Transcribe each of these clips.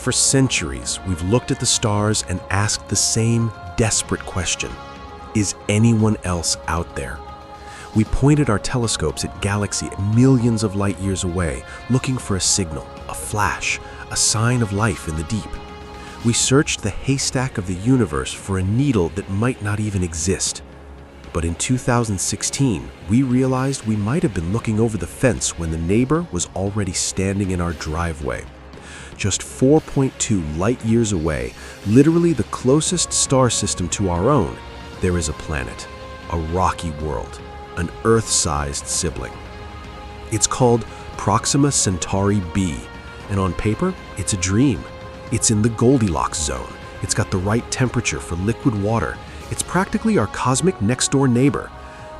For centuries, we've looked at the stars and asked the same desperate question. Is anyone else out there? We pointed our telescopes at galaxies millions of light years away, looking for a signal, a flash, a sign of life in the deep. We searched the haystack of the universe for a needle that might not even exist. But in 2016, we realized we might have been looking over the fence when the neighbor was already standing in our driveway. Just 4.2 light years away, literally the closest star system to our own, there is a planet, a rocky world, an Earth-sized sibling. It's called Proxima Centauri b, and on paper, it's a dream. It's in the Goldilocks zone. It's got the right temperature for liquid water. It's practically our cosmic next-door neighbor.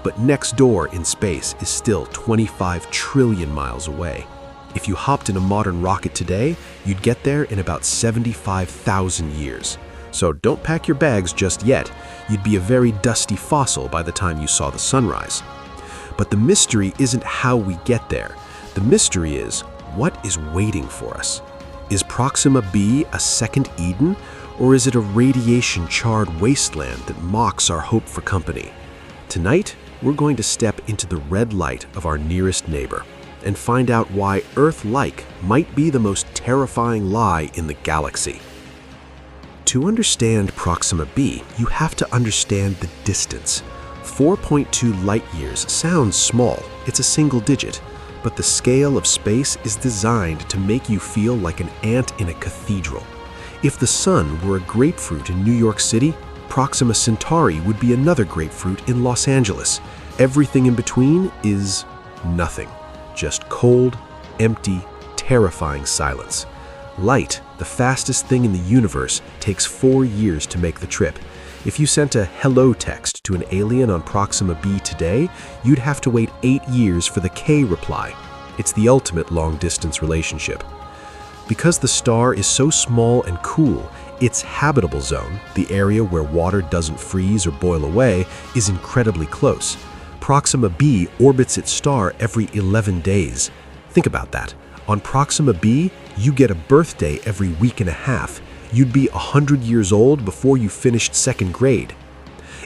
But next door in space is still 25 trillion miles away. If you hopped in a modern rocket today, you'd get there in about 75,000 years. So don't pack your bags just yet. You'd be a very dusty fossil by the time you saw the sunrise. But the mystery isn't how we get there. The mystery is, what is waiting for us? Is Proxima b a second Eden, or is it a radiation-charred wasteland that mocks our hope for company? Tonight, we're going to step into the red light of our nearest neighbor and find out why Earth-like might be the most terrifying lie in the galaxy. To understand Proxima b, you have to understand the distance. 4.2 light years sounds small, it's a single digit, but the scale of space is designed to make you feel like an ant in a cathedral. If the sun were a grapefruit in New York City, Proxima Centauri would be another grapefruit in Los Angeles. Everything in between is nothing. Just cold, empty, terrifying silence. Light, the fastest thing in the universe, takes 4 years to make the trip. If you sent a hello text to an alien on Proxima b today, you'd have to wait 8 years for the K reply. It's the ultimate long-distance relationship. Because the star is so small and cool, its habitable zone, the area where water doesn't freeze or boil away, is incredibly close. Proxima b orbits its star every 11 days. Think about that. On Proxima b, you get a birthday every week and a half. You'd be 100 years old before you finished second grade.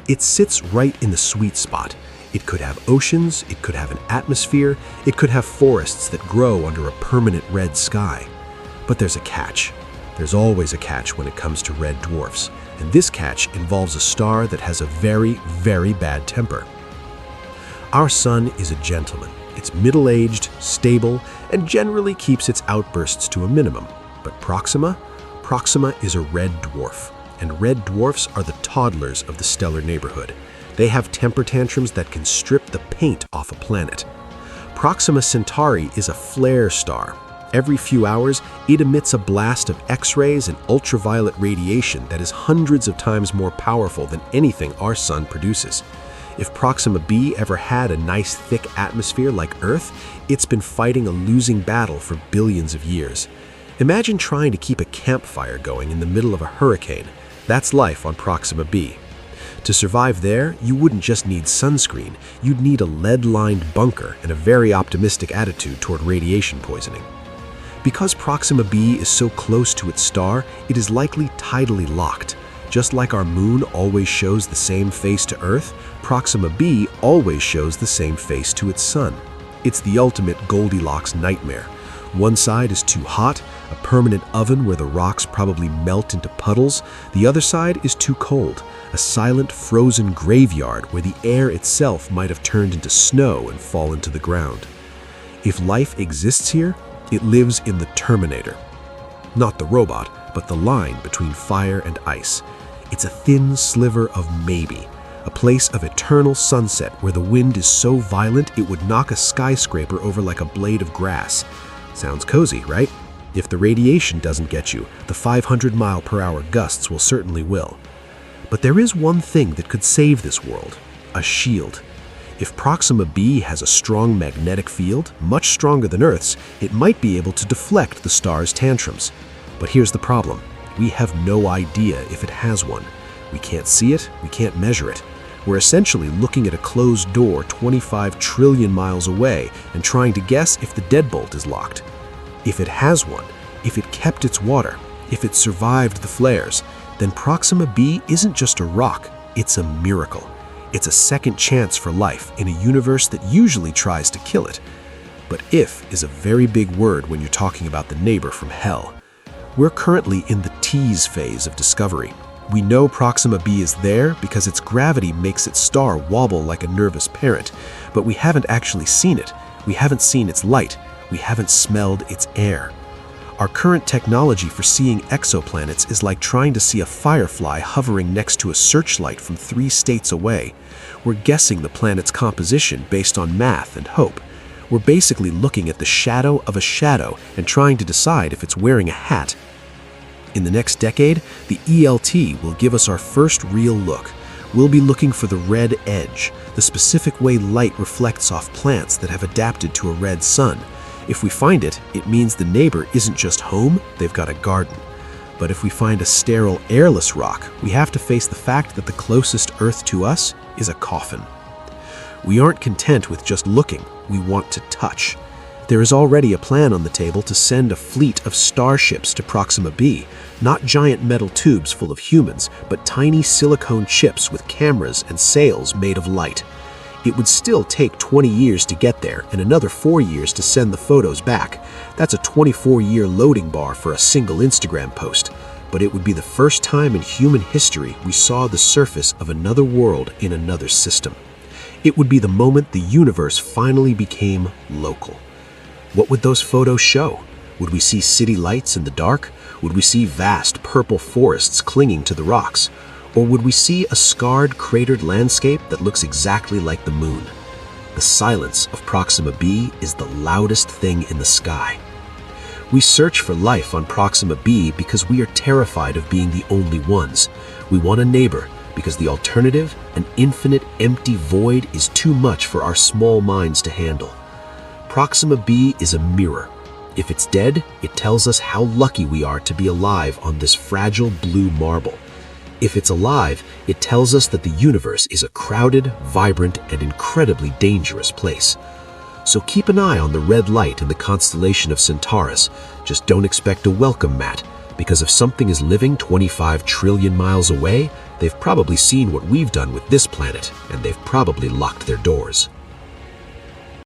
It sits right in the sweet spot. It could have oceans, it could have an atmosphere, it could have forests that grow under a permanent red sky. But there's a catch. There's always a catch when it comes to red dwarfs, and this catch involves a star that has a very, very bad temper. Our sun is a gentleman. It's middle-aged, stable, and generally keeps its outbursts to a minimum. But Proxima is a red dwarf, and red dwarfs are the toddlers of the stellar neighborhood. They have temper tantrums that can strip the paint off a planet. Proxima Centauri is a flare star. Every few hours, it emits a blast of X-rays and ultraviolet radiation that is hundreds of times more powerful than anything our sun produces. If Proxima b ever had a nice thick atmosphere like Earth, it's been fighting a losing battle for billions of years. Imagine trying to keep a campfire going in the middle of a hurricane. That's life on Proxima b. To survive there, you wouldn't just need sunscreen, you'd need a lead-lined bunker and a very optimistic attitude toward radiation poisoning. Because Proxima b is so close to its star, it is likely tidally locked. Just like our moon always shows the same face to Earth, Proxima b always shows the same face to its sun. It's the ultimate Goldilocks nightmare. One side is too hot, a permanent oven where the rocks probably melt into puddles. The other side is too cold, a silent, frozen graveyard where the air itself might have turned into snow and fallen to the ground. If life exists here, it lives in the Terminator. Not the robot, but the line between fire and ice. It's a thin sliver of maybe, a place of eternal sunset where the wind is so violent it would knock a skyscraper over like a blade of grass. Sounds cozy, right? If the radiation doesn't get you, the 500-mile-per-hour gusts will certainly will. But there is one thing that could save this world: a shield. If Proxima b has a strong magnetic field, much stronger than Earth's, it might be able to deflect the star's tantrums. But here's the problem. We have no idea if it has one. We can't see it, we can't measure it. We're essentially looking at a closed door 25 trillion miles away and trying to guess if the deadbolt is locked. If it has one, if it kept its water, If it survived the flares, then Proxima b isn't just a rock, it's a miracle. It's a second chance for life in a universe that usually tries to kill it. But if is a very big word when you're talking about the neighbor from hell. We're currently in the tease phase of discovery. We know Proxima b is there because its gravity makes its star wobble like a nervous parrot, but we haven't actually seen it. We haven't seen its light. We haven't smelled its air. Our current technology for seeing exoplanets is like trying to see a firefly hovering next to a searchlight from 3 states away. We're guessing the planet's composition based on math and hope. We're basically looking at the shadow of a shadow and trying to decide if it's wearing a hat. In the next decade, the ELT will give us our first real look. We'll be looking for the red edge, the specific way light reflects off plants that have adapted to a red sun. If we find it, it means the neighbor isn't just home, they've got a garden. But if we find a sterile, airless rock, we have to face the fact that the closest Earth to us is a coffin. We aren't content with just looking, we want to touch. There is already a plan on the table to send a fleet of starships to Proxima b, not giant metal tubes full of humans, but tiny silicone chips with cameras and sails made of light. It would still take 20 years to get there and another 4 years to send the photos back. That's a 24-year loading bar for a single Instagram post. But it would be the first time in human history we saw the surface of another world in another system. It would be the moment the universe finally became local. What would those photos show? Would we see city lights in the dark? Would we see vast purple forests clinging to the rocks? Or would we see a scarred, cratered landscape that looks exactly like the moon? The silence of Proxima b is the loudest thing in the sky. We search for life on Proxima b because we are terrified of being the only ones. We want a neighbor because the alternative, an infinite empty void, is too much for our small minds to handle. Proxima b is a mirror. If it's dead, it tells us how lucky we are to be alive on this fragile blue marble. If it's alive, it tells us that the universe is a crowded, vibrant, and incredibly dangerous place. So keep an eye on the red light in the constellation of Centauri. Just don't expect a welcome mat, because if something is living 25 trillion miles away, they've probably seen what we've done with this planet, and they've probably locked their doors.